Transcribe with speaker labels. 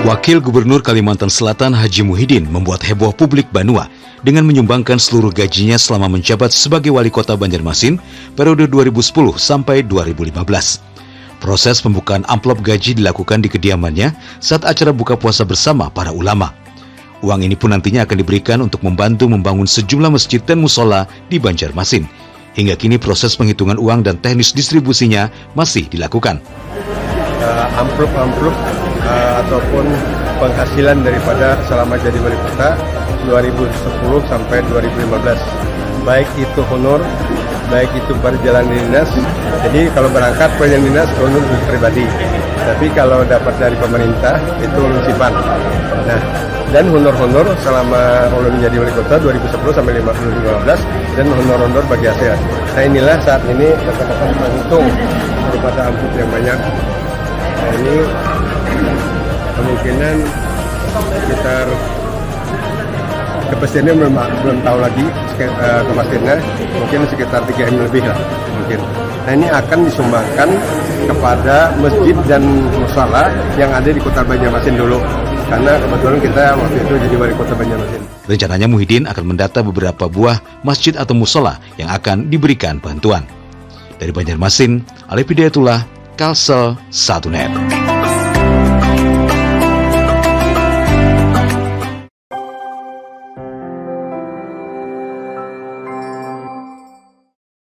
Speaker 1: Wakil Gubernur Kalimantan Selatan Haji Muhyiddin membuat heboh publik Banua dengan menyumbangkan seluruh gajinya selama menjabat sebagai wali kota Banjarmasin periode 2010 sampai 2015. Proses pembukaan amplop gaji dilakukan di kediamannya saat acara buka puasa bersama para ulama. Uang ini pun nantinya akan diberikan untuk membantu membangun sejumlah masjid dan musola di Banjarmasin. Hingga kini proses penghitungan uang dan teknis distribusinya masih dilakukan.
Speaker 2: Amplop ataupun penghasilan daripada selama jadi wali kota 2010 sampai 2015, baik itu honor, baik itu perjalanan dinas. Jadi kalau berangkat perjalanan dinas honor pribadi, tapi kalau dapat dari pemerintah itu munisipan. Nah, dan honor-honor selama ulun menjadi wali kota 2010 sampai 2015 dan honor-honor bagi ASEAN. Nah, inilah saat ini rekan-rekan menghitung daripada amplop yang banyak. Nah, ini kemungkinan sekitar kepastiannya belum tahu lagi kepastiannya, mungkin sekitar 3 M lebih lah mungkin. Nah, ini akan disumbangkan kepada masjid dan musala yang ada di kota Banjarmasin dulu, karena kebetulan kita waktu itu jadi wali kota Banjarmasin.
Speaker 1: Rencananya Muhyiddin akan mendata beberapa buah masjid atau musola yang akan diberikan bantuan. Dari Banjarmasin, Alif Hidayatullah, Kalsel 1net.